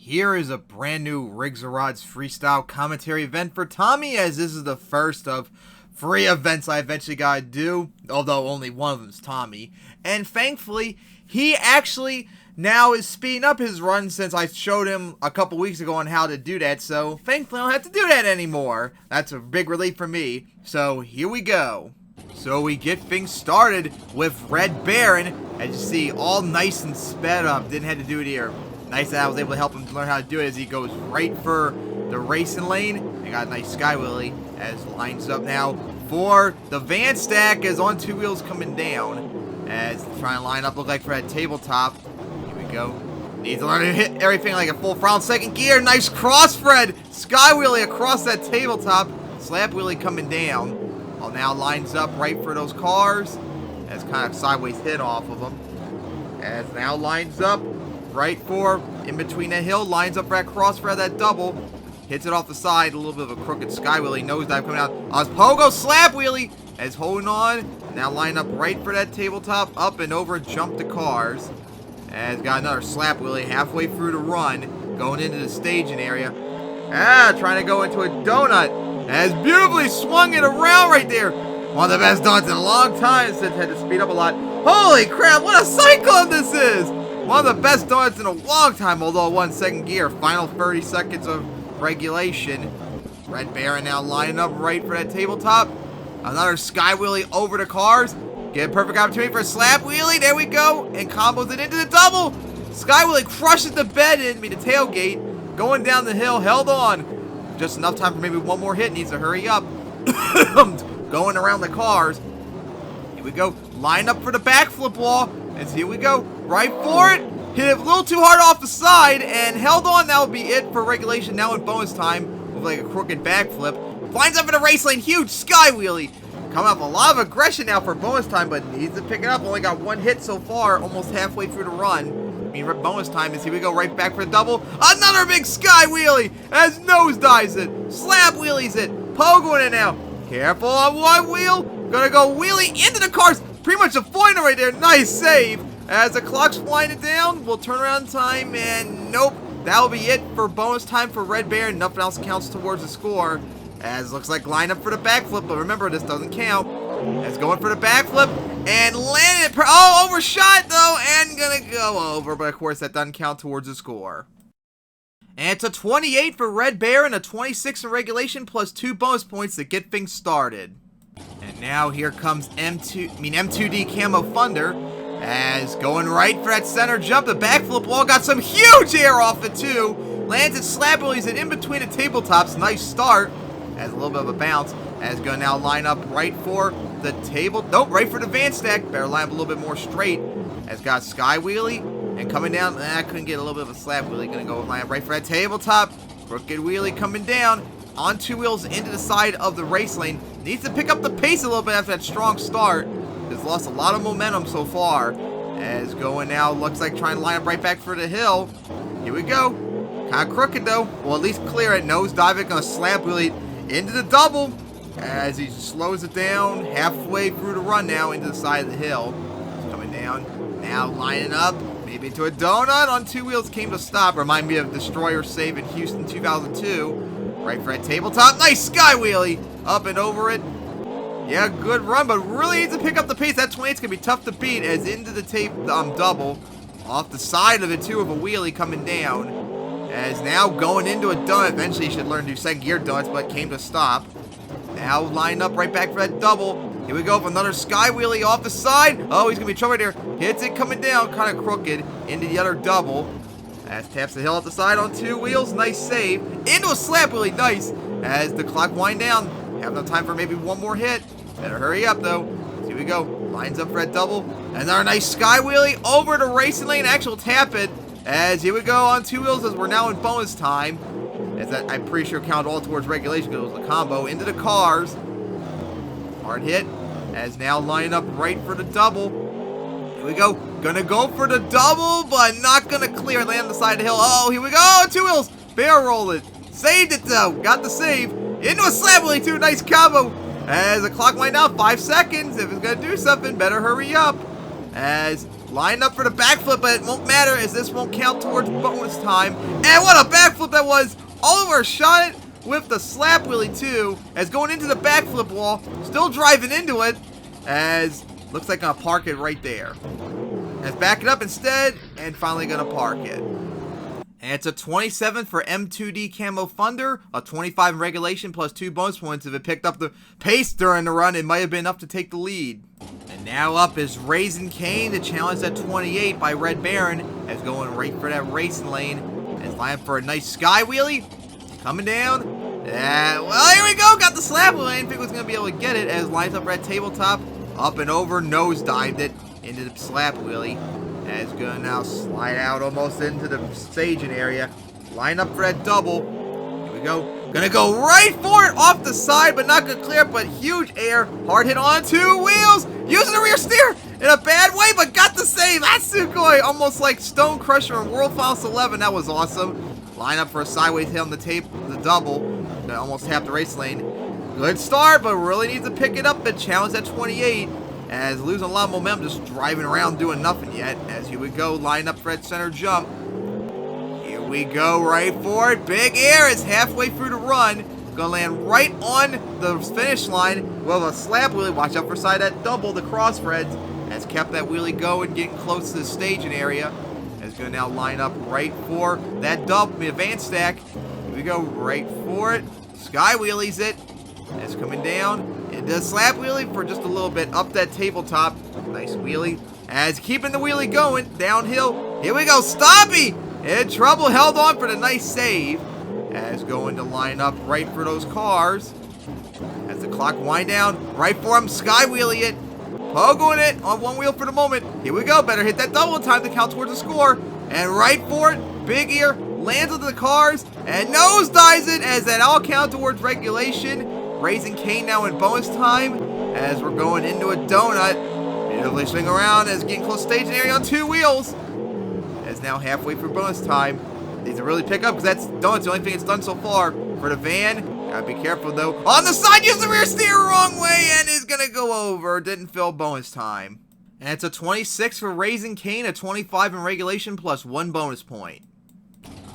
Here is a brand new Riggs or Rods freestyle commentary event for Tommy, as this is the first of 3 events I eventually gotta do, although only one of them is Tommy. And thankfully, he actually now is speeding up his run since I showed him a couple weeks ago on how to do that, so thankfully I don't have to do that anymore. That's a big relief for me. So here we go. So we get things started with Red Baron, as you see, all nice and sped up. Didn't have to do it here. Nice that I was able to help him learn how to do it as he goes right for the racing lane. And got a nice Sky Wheelie as lines up now for the van stack as on 2 wheels coming down. As trying to line up, look like for that tabletop. Here we go. Needs to learn to hit everything like a full throttle second gear. Nice cross thread. Sky Wheelie across that tabletop. Slap Wheelie coming down. All now lines up right for those cars. As kind of sideways hit off of them. As now lines up right for in between that hill, lines up for that cross for that double, hits it off the side, a little bit of a crooked Sky Wheelie, nosedive coming out. Pogo Slap Wheelie as holding on, now line up right for that tabletop, up and over, jump the cars. As got another Slap Wheelie halfway through the run, going into the staging area. Trying to go into a donut, as beautifully swung it around right there. One of the best donuts in a long time, since had to speed up a lot. Holy crap, what a cyclone this is! One of the best donuts in a long time, although 1 second gear. Final 30 seconds of regulation. Red Baron now lining up right for that tabletop. Another Sky Wheelie over the cars. Get a perfect opportunity for a Slap Wheelie. There we go. And combos it into the double. Sky Wheelie crushes the bed in, the tailgate. Going down the hill, held on. Just enough time for maybe one more hit. Needs to hurry up. Going around the cars. Here we go. Line up for the backflip wall. And here we go. Right for it. Hit it a little too hard off the side and held on. That will be it for regulation. Now in bonus time with like a crooked backflip. Lines up in the race lane. Huge Sky Wheelie. Coming up a lot of aggression now for bonus time, but needs to pick it up. Only got 1 hit so far, almost halfway through the run. Bonus time is here we go. Right back for the double. Another big Sky Wheelie as nosedives it. Slap Wheelies it. Pogoing it now. Careful on one wheel. Gonna go wheelie into the cars. Pretty much a foiler right there. Nice save. As the clock's winding down, we'll turn around time, and nope. That'll be it for bonus time for Red Baron. Nothing else counts towards the score. As looks like line up for the backflip, but remember, this doesn't count. As going for the backflip, and landed it. Oh, overshot though, and gonna go over. But of course, that doesn't count towards the score. And it's a 28 for Red Baron, a 26 in regulation, plus 2 bonus points to get things started. And now here comes M2D Camo Thunder, as going right for that center jump. The backflip wall got some huge air off it too. Lands it, Slap Wheelies it in between the tabletops. Nice start. As a little bit of a bounce. As gonna now line up right for the table. Nope, right for the van stack. Better line up a little bit more straight. As got Sky Wheelie. And coming down, I couldn't get a little bit of a Slap Wheelie. Gonna go line up right for that tabletop. Crooked Wheelie coming down. On 2 wheels into the side of the race lane. Needs to pick up the pace a little bit after that strong start. Has lost a lot of momentum so far. As going now, looks like trying to line up right back for the hill. Here we go. Kind of crooked though. Well, at least clear it. Nosedive it. Gonna Slap Wheelie into the double. As he slows it down halfway through the run now into the side of the hill. Coming down. Now lining up. Maybe into a donut on 2 wheels. Came to stop. Remind me of Destroyer save in Houston 2002. Right for that tabletop. Nice Sky Wheelie. Up and over it. Yeah, good run, but really needs to pick up the pace. That 28's going to be tough to beat as into the double. Off the side of it, too, of a wheelie coming down. As now going into a donut. Eventually, he should learn to do second gear donuts, but came to stop. Now lined up right back for that double. Here we go for another Sky Wheelie off the side. Oh, he's going to be in trouble right there. Hits it coming down, kind of crooked, into the other double. As taps the hill at the side on 2 wheels. Nice save. Into a Slap Wheelie. Nice. As the clock wind down. Have enough time for maybe 1 more hit. Better hurry up, though. Here we go. Lines up for that double. Another nice Sky Wheelie over the racing lane. Actual tap it. As here we go on 2 wheels as we're now in bonus time. As that, I'm pretty sure counted all towards regulation because it was a combo. Into the cars. Hard hit. As now lining up right for the double. Here we go. Gonna go for the double, but not gonna clear. Land on the side of the hill. Oh, here we go. 2 wheels. Barrel roll it. Saved it though. Got the save. Into a Slap Wheelie too. Nice combo. As the clock wind down, 5 seconds. If it's gonna do something, better hurry up. As Line up for the backflip, but it won't matter as this won't count towards bonus time. And what a backflip that was! Oliver shot it with the slap wheelie too, as going into the backflip wall, still driving into it, as looks like gonna park it right there. As back it up instead, and finally gonna park it. And it's a 27 for M2D Camo Thunder, a 25 in regulation plus 2 bonus points. If it picked up the pace during the run, it might have been enough to take the lead. And now up is Cain, the challenge at 28 by Red Baron, as going right for that racing lane. As line up for a nice sky wheelie, coming down. Well, here we go, got the slap wheelie. I didn't think it was going to be able to get it, as lines up for that tabletop, up and over, nosedived it into the slap wheelie. As gonna now slide out almost into the staging area. Line up for that double. Here we go. Gonna go right for it off the side, but not gonna clear, but huge air. Hard hit on 2 wheels. Using the rear steer in a bad way, but got the save. That's Sugoi. Almost like Stone Crusher in World Finals 11. That was awesome. Line up for a sideways hit on the tape, the double. Gonna almost tap the race lane. Good start, but really needs to pick it up. The challenge at 28. As losing a lot of momentum, just driving around doing nothing yet. As here we go, line up for that center jump. Here we go, right for it. Big air is halfway through the run. Gonna land right on the finish line with a slap wheelie. Watch out for side that double, the crossthreads. Has kept that wheelie going, getting close to the staging area. Is gonna now line up right for that double, the advanced stack. Here we go, right for it. Sky wheelies it. As coming down. It does slap wheelie for just a little bit up that tabletop. Nice wheelie. As keeping the wheelie going downhill. Here we go. Stompy in trouble. Held on for the nice save. As going to line up right for those cars. As the clock wind down. Right for him. Sky wheelie it. Pogoing it on one wheel for the moment. Here we go. Better hit that double in time to count towards the score. And right for it. Big ear. Lands into the cars. And nosedives it as that all count towards regulation. Cain now in bonus time as we're going into a donut. Beautifully swing around as getting close to staging area on 2 wheels. As now halfway through bonus time. Needs to really pick up because that's donut's the only thing it's done so far. For the van, gotta be careful though. On the side, use the rear steer wrong way and is gonna go over. Didn't fill bonus time. And it's a 26 for Cain, a 25 in regulation plus 1 bonus point.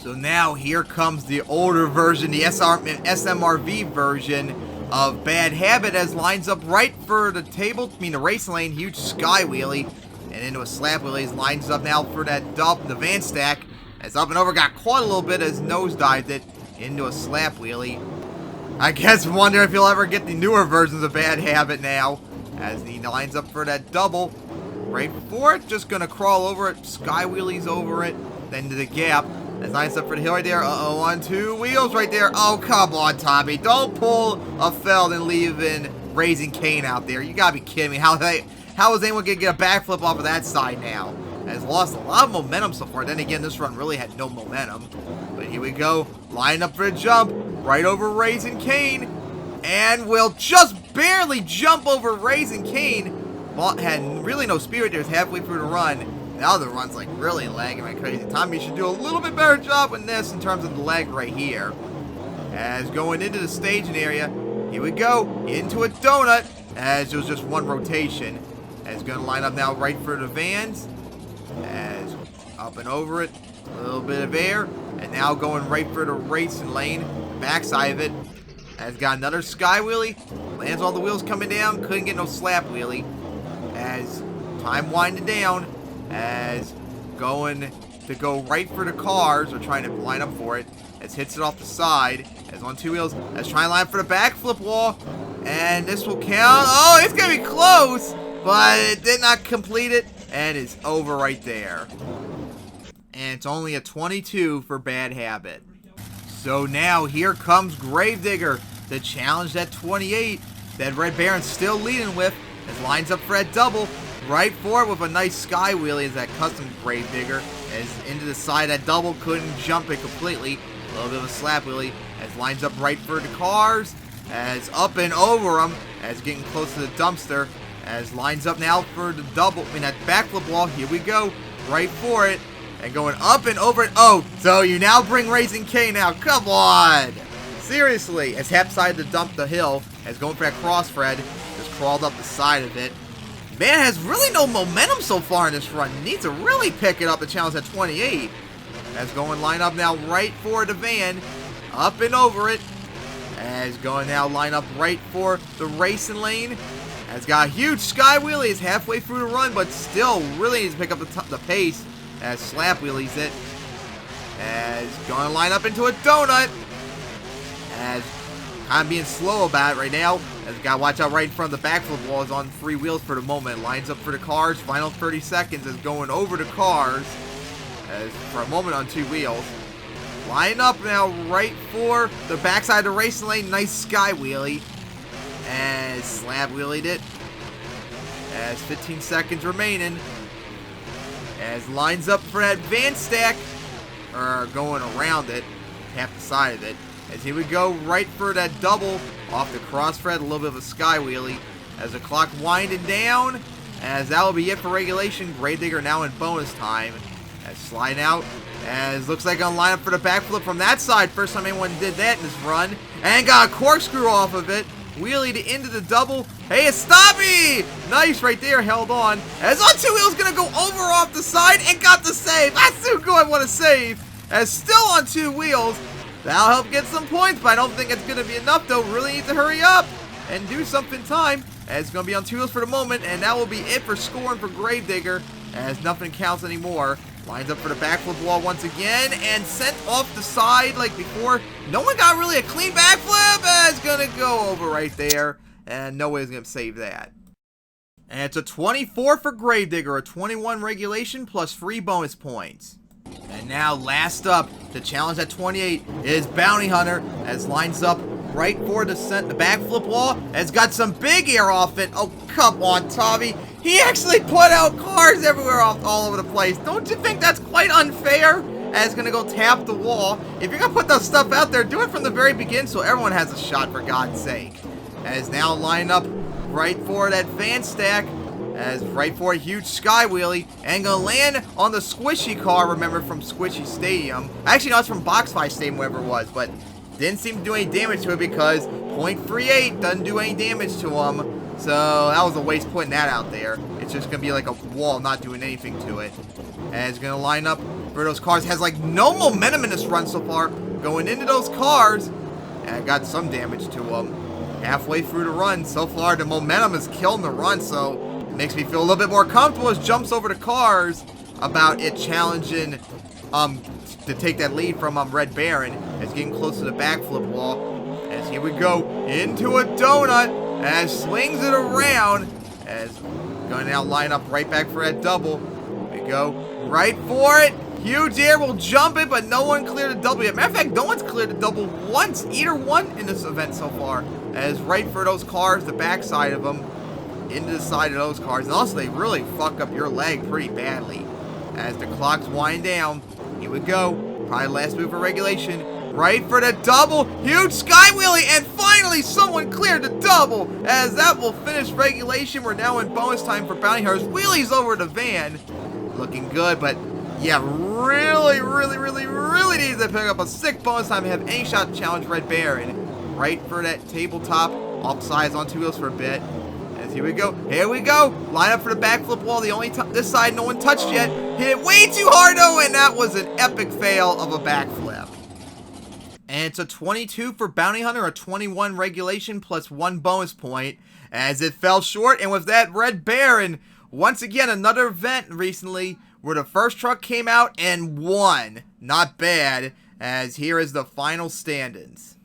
So now here comes the older version, the SMRV version of Bad Habit, as lines up right for the the race lane, huge sky wheelie, and into a slap wheelie. As lines up now for that the van stack, as up and over, got caught a little bit as nosedived it into a slap wheelie. I guess wonder if you'll ever get the newer versions of Bad Habit now, as he lines up for that double, right for it, just gonna crawl over it, sky wheelies over it, then to the gap. As lines up for the hill right there. Uh-oh, on 2 wheels right there. Oh, come on, Tommy. Don't pull a Feld and leaving Cain out there. You gotta be kidding me. How is anyone gonna get a backflip off of that side now? Has lost a lot of momentum so far. Then again, this run really had no momentum. But here we go. Line up for a jump. Right over Cain. And will just barely jump over Cain. Well, had really no speed there. It's halfway through the run. Now the run's like really lagging like crazy. Tommy should do a little bit better job with this in terms of the lag right here. As going into the staging area. Here we go. Into a donut. As it was just 1 rotation. As going to line up now right for the vans. As up and over it. A little bit of air. And now going right for the racing lane. Backside of it. As got another sky wheelie. Lands all the wheels coming down. Couldn't get no slap wheelie. As time winding down. As going to go right for the cars, or trying to line up for it, as hits it off the side, as on 2 wheels, as trying to line up for the backflip wall, and this will count. Oh, it's going to be close, but it did not complete it, and it's over right there. And it's only a 22 for Bad Habit. So now here comes Gravedigger, the challenge at 28 that Red Baron's still leading with, as lines up for that double. Right for it with a nice sky wheelie as that custom Gravedigger. As into the side, that double couldn't jump it completely. A little bit of a slap wheelie. As lines up right for the cars. As up and over them. As getting close to the dumpster. As lines up now for the double. That backflip wall. Here we go. Right for it. And going up and over it. Oh, so you now bring Cain now. Come on. Seriously. As half side to dump the hill. As going for that cross thread. Just crawled up the side of it. Man has really no momentum so far in this run. Needs to really pick it up. The challenge at 28. As going line up now right for the van. Up and over it. As going now line up right for the racing lane. Has got a huge sky wheelie. Is halfway through the run, but still really needs to pick up the pace. As slap wheelies it. As going to line up into a donut. As kind of being slow about it right now. As got to watch out right in front of the backflip wall. Is on 3 wheels for the moment. Lines up for the cars. Final 30 seconds is going over the cars. As for a moment on 2 wheels. Line up now right for the backside of the racing lane. Nice sky wheelie. As slab wheelied it. As 15 seconds remaining. As lines up for that van stack. Or going around it. Half the side of it. As here we go, right for that double off the crossthread, a little bit of a sky wheelie. As the clock winding down, as that will be it for regulation. Gravedigger now in bonus time. As sliding out, as looks like gonna line up for the backflip from that side. First time anyone did that in this run. And got a corkscrew off of it. Wheelie to into the double. Hey, it's Stoppy! Nice right there, held on. As on 2 wheels, gonna go over off the side and got the save. That's too good, what a save. As still on 2 wheels. That'll help get some points, but I don't think it's going to be enough, though. Really need to hurry up and do something time. As it's going to be on 2 wheels for the moment, and that will be it for scoring for Gravedigger, as nothing counts anymore. Lines up for the backflip wall once again, and sent off the side like before. No one got really a clean backflip. It's going to go over right there, and no way is going to save that. And it's a 24 for Gravedigger, a 21 regulation plus 3 bonus points. And now, last up, the challenge at 28 is Bounty Hunter, as lines up right for the backflip wall, has got some big air off it. Oh, come on, Tommy. He actually put out cars everywhere all over the place. Don't you think that's quite unfair? As gonna go tap the wall. If you're gonna put that stuff out there, do it from the very beginning so everyone has a shot, for God's sake. As now lined up right for that fan stack. As right for a huge sky wheelie, and gonna land on the squishy car, remember, from Squishy Stadium. Actually, no, it's from Box Fight Stadium, wherever it was, but didn't seem to do any damage to it because .38 doesn't do any damage to him. So that was a waste putting that out there. It's just gonna be like a wall not doing anything to it. And it's gonna line up for those cars. Has like no momentum in this run so far. Going into those cars, and got some damage to them. Halfway through the run, so far the momentum is killing the run, so makes me feel a little bit more comfortable as jumps over the cars about it challenging to take that lead from Red Baron. As getting close to the backflip wall. As here we go into a donut. As slings it around. As going to now line up right back for that double. Here we go. Right for it. Huge air will jump it, but no one cleared the double yet. Matter of fact, no one's cleared the double once. Either one in this event so far. As right for those cars, the backside of them. Into the side of those cars. And also, they really fuck up your leg pretty badly. As the clocks wind down. Here we go. Probably last move for regulation. Right for the double. Huge sky wheelie. And finally, someone cleared the double. As that will finish regulation. We're now in bonus time for Bounty Hunters. Wheelies over the van. Looking good, but yeah, really needs to pick up a sick bonus time to have any shot to challenge Red Baron. Right for that tabletop. Offsides on 2 wheels for a bit. Here we go. Here we go. Line up for the backflip wall. The only this side no one touched yet. Hit it way too hard, though, and that was an epic fail of a backflip. And it's a 22 for Bounty Hunter, a 21 regulation plus 1 bonus point, as it fell short. And with that, Red Baron, once again, another event recently where the first truck came out and won. Not bad, as here is the final standings.